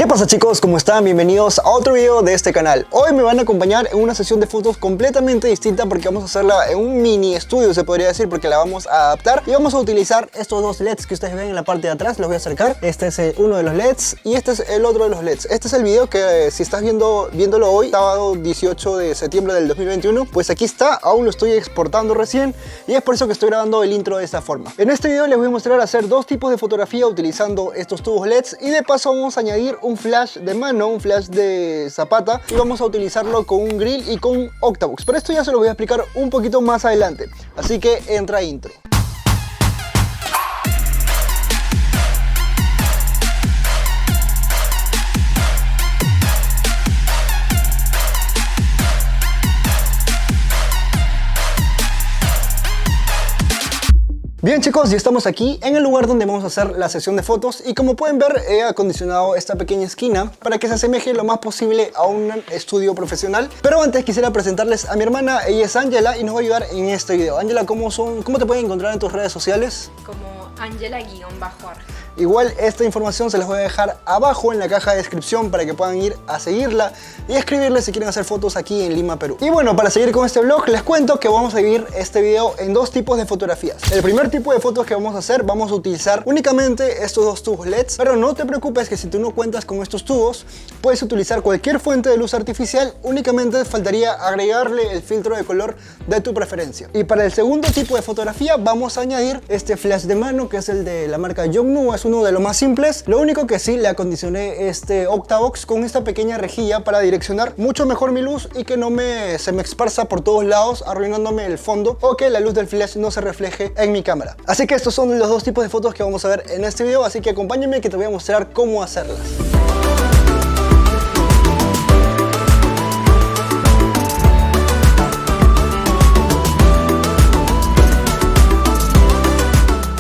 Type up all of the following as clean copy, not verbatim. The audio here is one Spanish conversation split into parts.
¿Qué pasa, chicos? ¿Cómo están? Bienvenidos a otro video de este canal. Hoy me van a acompañar en una sesión de fotos completamente distinta porque vamos a hacerla en un mini estudio, se podría decir, porque la vamos a adaptar y vamos a utilizar estos dos LEDs que ustedes ven en la parte de atrás. Los voy a acercar. Este es uno de los LEDs y este es el otro de los LEDs. Este es el video que si estás viéndolo hoy, sábado 18 de septiembre del 2021, pues aquí está. Aún lo estoy exportando recién y es por eso que estoy grabando el intro de esta forma. En este video les voy a mostrar hacer dos tipos de fotografía utilizando estos tubos LEDs y de paso vamos a añadir un flash de mano, un flash de zapata, y vamos a utilizarlo con un grill y con un Octavox. Pero esto ya se lo voy a explicar un poquito más adelante, así que entra intro. Bien, chicos, ya estamos aquí en el lugar donde vamos a hacer la sesión de fotos y como pueden ver he acondicionado esta pequeña esquina para que se asemeje lo más posible a un estudio profesional. Pero antes quisiera presentarles a mi hermana. Ella es Ángela y nos va a ayudar en este video. Ángela, ¿cómo te pueden encontrar en tus redes sociales? Como Ángela_Arge. Igual esta información se las voy a dejar abajo en la caja de descripción para que puedan ir a seguirla y escribirle si quieren hacer fotos aquí en Lima, Perú. Y bueno, para seguir con este vlog les cuento que vamos a dividir este video en dos tipos de fotografías. El primer tipo de fotos que vamos a hacer, vamos a utilizar únicamente estos dos tubos LEDs, pero no te preocupes que si tú no cuentas con estos tubos puedes utilizar cualquier fuente de luz artificial, únicamente faltaría agregarle el filtro de color de tu preferencia. Y para el segundo tipo de fotografía vamos a añadir este flash de mano que es el de la marca Yongnuo. Es uno de los más simples, lo único que sí le acondicioné este Octavox con esta pequeña rejilla para direccionar mucho mejor mi luz y que no se me esparza por todos lados arruinándome el fondo o que la luz del flash no se refleje en mi cámara. Así que estos son los dos tipos de fotos que vamos a ver en este video, así que acompáñenme que te voy a mostrar cómo hacerlas.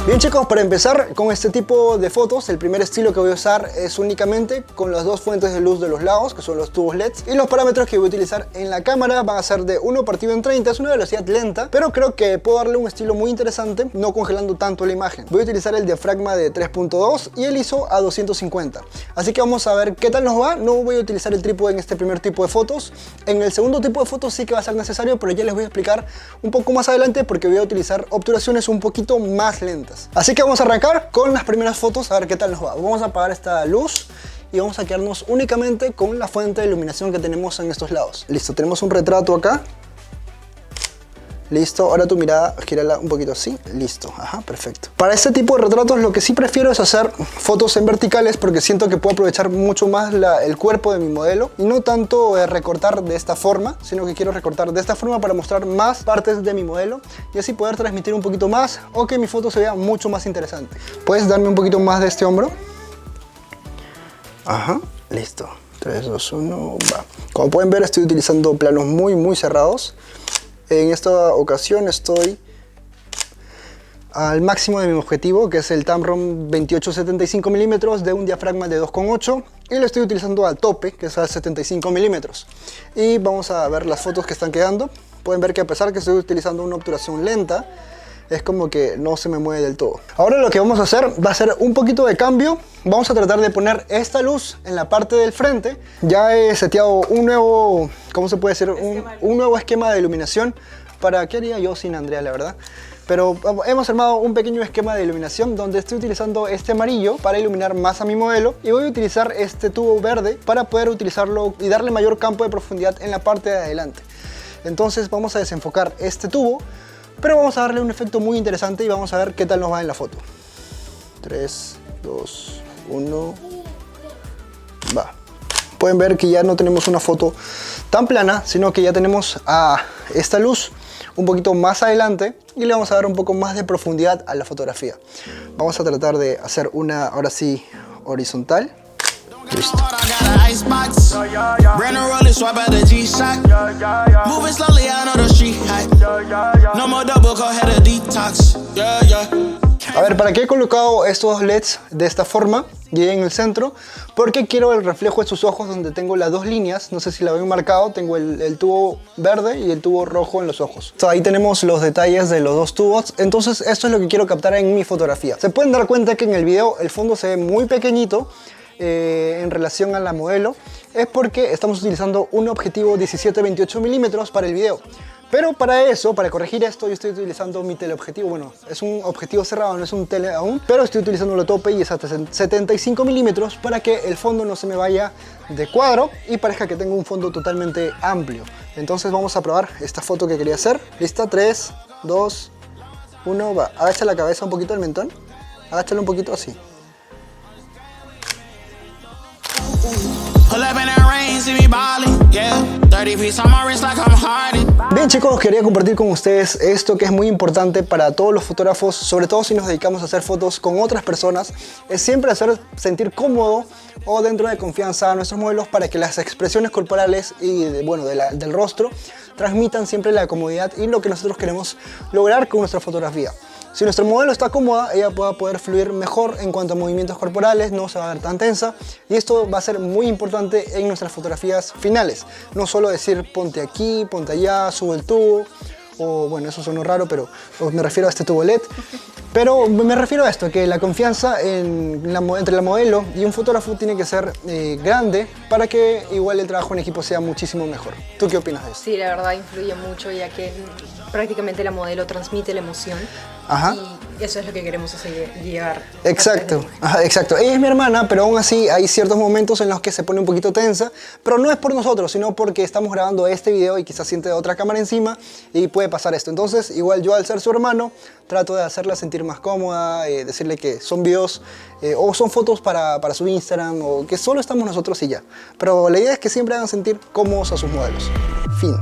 Bien, chicos, para empezar con este tipo de fotos, el primer estilo que voy a usar es únicamente con las dos fuentes de luz de los lados, que son los tubos LEDs, y los parámetros que voy a utilizar en la cámara van a ser de 1/30, es una velocidad lenta, pero creo que puedo darle un estilo muy interesante, no congelando tanto la imagen. Voy a utilizar el diafragma de 3.2 y el ISO a 250, así que vamos a ver qué tal nos va. No voy a utilizar el trípode en este primer tipo de fotos. En el segundo tipo de fotos sí que va a ser necesario, pero ya les voy a explicar un poco más adelante porque voy a utilizar obturaciones un poquito más lentas. Así que vamos a arrancar con las primeras fotos a ver qué tal nos va. Vamos a apagar esta luz y vamos a quedarnos únicamente con la fuente de iluminación que tenemos en estos lados. Listo, tenemos un retrato acá. Listo, ahora tu mirada, gírala un poquito así. Listo, ajá, perfecto. Para este tipo de retratos lo que sí prefiero es hacer fotos en verticales porque siento que puedo aprovechar mucho más el cuerpo de mi modelo y no tanto recortar de esta forma, sino que quiero recortar de esta forma para mostrar más partes de mi modelo y así poder transmitir un poquito más o que mi foto se vea mucho más interesante. ¿Puedes darme un poquito más de este hombro? Ajá, listo. 3, 2, 1, va. Como pueden ver estoy utilizando planos muy cerrados. En esta ocasión estoy al máximo de mi objetivo, que es el Tamron 28-75 mm de un diafragma de 2.8 y lo estoy utilizando al tope, que es a 75 mm. Y vamos a ver las fotos que están quedando. Pueden ver que a pesar que estoy utilizando una obturación lenta, es como que no se me mueve del todo. Ahora lo que vamos a hacer va a ser un poquito de cambio. Vamos a tratar de poner esta luz en la parte del frente. Ya he seteado un nuevo, ¿cómo se puede decir? Un nuevo esquema de iluminación. ¿Para qué haría yo sin Andrea, la verdad? Pero hemos armado un pequeño esquema de iluminación donde estoy utilizando este amarillo para iluminar más a mi modelo y voy a utilizar este tubo verde para poder utilizarlo y darle mayor campo de profundidad en la parte de adelante. Entonces vamos a desenfocar este tubo, pero vamos a darle un efecto muy interesante y vamos a ver qué tal nos va en la foto. 3, 2, 1, va. Pueden ver que ya no tenemos una foto tan plana, sino que ya tenemos a esta luz un poquito más adelante y le vamos a dar un poco más de profundidad a la fotografía. Vamos a tratar de hacer una, ahora sí, horizontal. Listo. A ver, ¿para qué he colocado estos dos LEDs de esta forma y en el centro? Porque quiero el reflejo de sus ojos donde tengo las dos líneas. No sé si la ven marcado, tengo el tubo verde y el tubo rojo en los ojos. Ahí tenemos los detalles de los dos tubos. Entonces esto es lo que quiero captar en mi fotografía. Se pueden dar cuenta que en el video el fondo se ve muy pequeñito en relación a la modelo es porque estamos utilizando un objetivo 17-28 milímetros para el video. Pero para eso, para corregir esto, yo estoy utilizando mi teleobjetivo. Bueno, es un objetivo cerrado, no es un tele aún, pero estoy utilizando lo tope y es hasta 75 milímetros para que el fondo no se me vaya de cuadro y parezca que tengo un fondo totalmente amplio. Entonces vamos a probar esta foto que quería hacer. ¿Lista? 3, 2, 1, va. Agacha la cabeza un poquito del mentón. Agáchalo un poquito así. Bien chicos, quería compartir con ustedes esto que es muy importante para todos los fotógrafos, sobre todo si nos dedicamos a hacer fotos con otras personas, es siempre hacer sentir cómodo o dentro de confianza a nuestros modelos para que las expresiones corporales y del rostro transmitan siempre la comodidad y lo que nosotros queremos lograr con nuestra fotografía. Si nuestro modelo está cómoda, ella va a poder fluir mejor en cuanto a movimientos corporales, no se va a ver tan tensa y esto va a ser muy importante en nuestras fotografías finales. No solo decir ponte aquí, ponte allá, sube el tubo, o bueno, eso sonó raro, pero me refiero a este tubo LED. Pero me refiero a esto, que la confianza entre la modelo y un fotógrafo tiene que ser grande para que igual el trabajo en equipo sea muchísimo mejor. ¿Tú qué opinas de eso? Sí, la verdad influye mucho ya que prácticamente la modelo transmite la emoción. Ajá. Y eso es lo que queremos hacer, llegar. Exacto, exacto. Ella es mi hermana, pero aún así hay ciertos momentos en los que se pone un poquito tensa, pero no es por nosotros, sino porque estamos grabando este video y quizás siente otra cámara encima y puede pasar esto. Entonces, igual yo al ser su hermano, trato de hacerla sentir más cómoda, decirle que son videos o son fotos para su Instagram o que solo estamos nosotros y ya. Pero la idea es que siempre hagan sentir cómodos a sus modelos. Fin.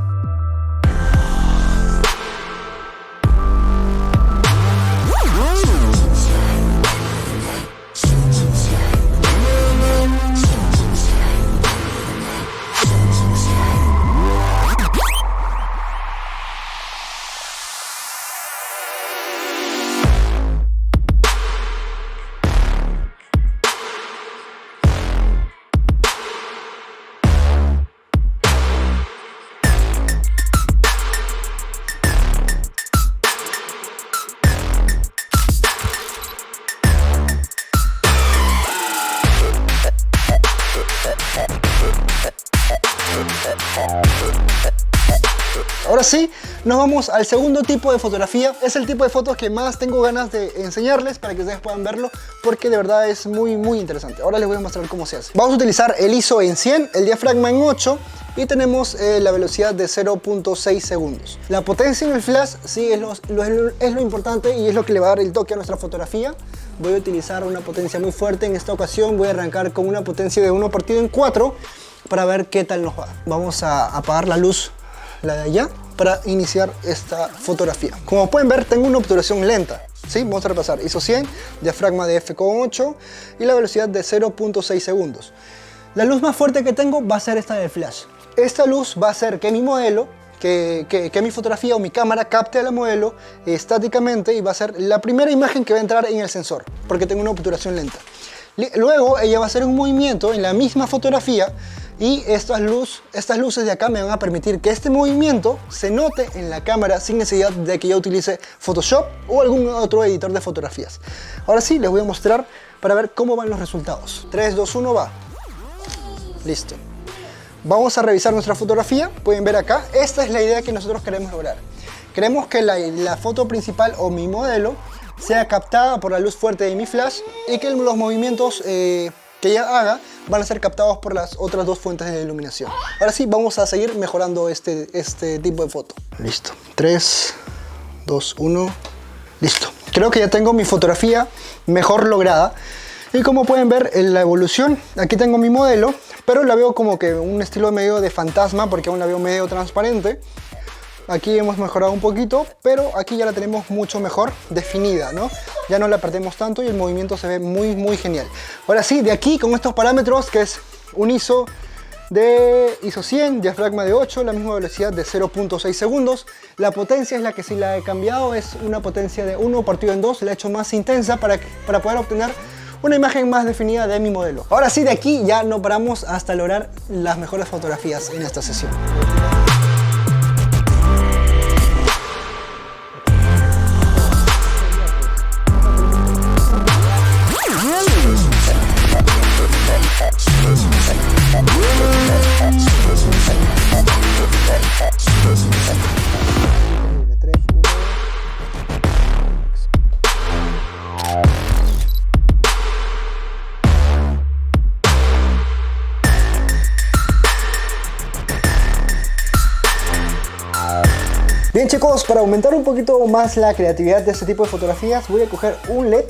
Ahora sí, nos vamos al segundo tipo de fotografía. Es el tipo de fotos que más tengo ganas de enseñarles para que ustedes puedan verlo porque de verdad es muy interesante. Ahora les voy a mostrar cómo se hace. Vamos a utilizar el ISO en 100, el diafragma en 8 y tenemos la velocidad de 0.6 segundos. La potencia en el flash sí es lo importante y es lo que le va a dar el toque a nuestra fotografía. Voy a utilizar una potencia muy fuerte. En esta ocasión voy a arrancar con una potencia de 1 partido en 4 para ver qué tal nos va. Vamos a apagar la luz, la de allá, para iniciar esta fotografía. Como pueden ver, tengo una obturación lenta. ¿Sí? Vamos a repasar. ISO 100, diafragma de f/8 y la velocidad de 0.6 segundos. La luz más fuerte que tengo va a ser esta del flash. Esta luz va a hacer que mi modelo, que mi fotografía o mi cámara capte a la modelo estáticamente y va a ser la primera imagen que va a entrar en el sensor, porque tengo una obturación lenta. Luego ella va a hacer un movimiento en la misma fotografía y estas luces de acá me van a permitir que este movimiento se note en la cámara sin necesidad de que yo utilice Photoshop o algún otro editor de fotografías. Ahora sí, les voy a mostrar para ver cómo van los resultados. 3, 2, 1, va. Listo. Vamos a revisar nuestra fotografía. Pueden ver acá, esta es la idea que nosotros queremos lograr. Queremos que la foto principal o mi modelo sea captada por la luz fuerte de mi flash y que los movimientos que ella haga van a ser captados por las otras dos fuentes de iluminación. Ahora sí, vamos a seguir mejorando este tipo de foto. Listo. 3, 2, 1. Listo. Creo que ya tengo mi fotografía mejor lograda. Y como pueden ver en la evolución, aquí tengo mi modelo, pero la veo como que un estilo medio de fantasma porque aún la veo medio transparente. Aquí hemos mejorado un poquito, pero aquí ya la tenemos mucho mejor definida, ¿no? Ya no la perdemos tanto y el movimiento se ve muy genial. Ahora sí, de aquí con estos parámetros, que es un ISO 100, diafragma de 8, la misma velocidad de 0.6 segundos. La potencia es la que sí la he cambiado, es una potencia de 1 partido en 2, la he hecho más intensa para poder obtener una imagen más definida de mi modelo. Ahora sí, de aquí ya no paramos hasta lograr las mejores fotografías en esta sesión. Bien chicos, para aumentar un poquito más la creatividad de este tipo de fotografías voy a coger un LED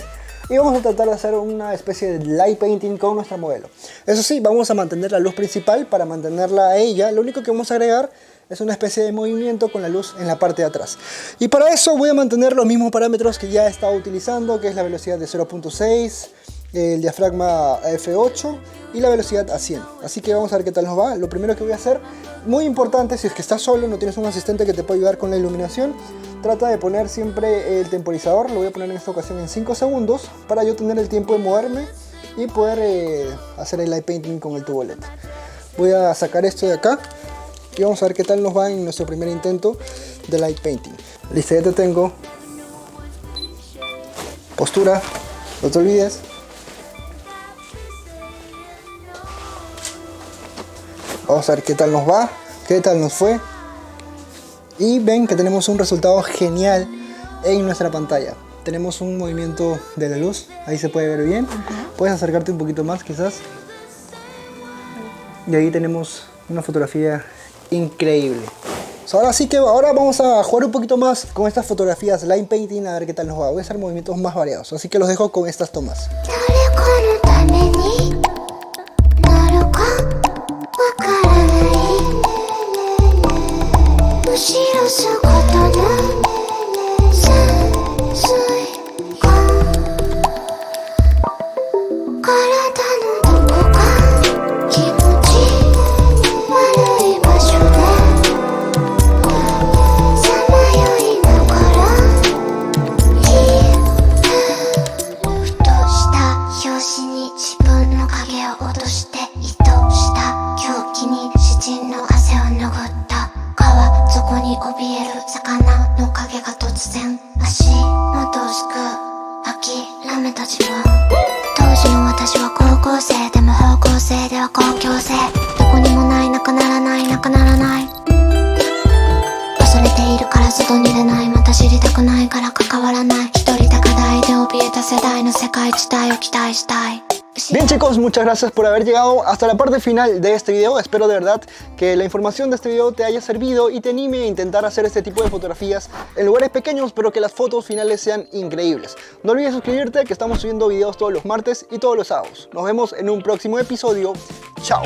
y vamos a tratar de hacer una especie de light painting con nuestra modelo. Eso sí, vamos a mantener la luz principal para mantenerla a ella. Lo único que vamos a agregar es una especie de movimiento con la luz en la parte de atrás. Y para eso voy a mantener los mismos parámetros que ya he estado utilizando, que es la velocidad de 0.6, el diafragma a f8 y la velocidad a 100. Así que vamos a ver qué tal nos va. Lo primero que voy a hacer, muy importante, si es que estás solo, no tienes un asistente que te pueda ayudar con la iluminación, trata de poner siempre el temporizador. Lo voy a poner en esta ocasión en 5 segundos para yo tener el tiempo de moverme y poder hacer el light painting con el tubo LED. Voy a sacar esto de acá y vamos a ver qué tal nos va en nuestro primer intento de light painting. Listo, ya te tengo. Postura, no te olvides. Vamos a ver qué tal nos va, qué tal nos fue. Y ven que tenemos un resultado genial en nuestra pantalla. Tenemos un movimiento de la luz, ahí se puede ver bien. Puedes acercarte un poquito más quizás. Y ahí tenemos una fotografía increíble. Ahora sí que ahora vamos a jugar un poquito más con estas fotografías light painting, a ver qué tal nos va. Voy a hacer movimientos más variados, así que los dejo con estas tomas. Bien chicos, muchas gracias por haber llegado hasta la parte final de este video. Espero de verdad que la información de este video te haya servido y te anime a intentar hacer este tipo de fotografías en lugares pequeños, pero que las fotos finales sean increíbles. No olvides suscribirte, que estamos subiendo videos todos los martes y todos los sábados. Nos vemos en un próximo episodio. Chao.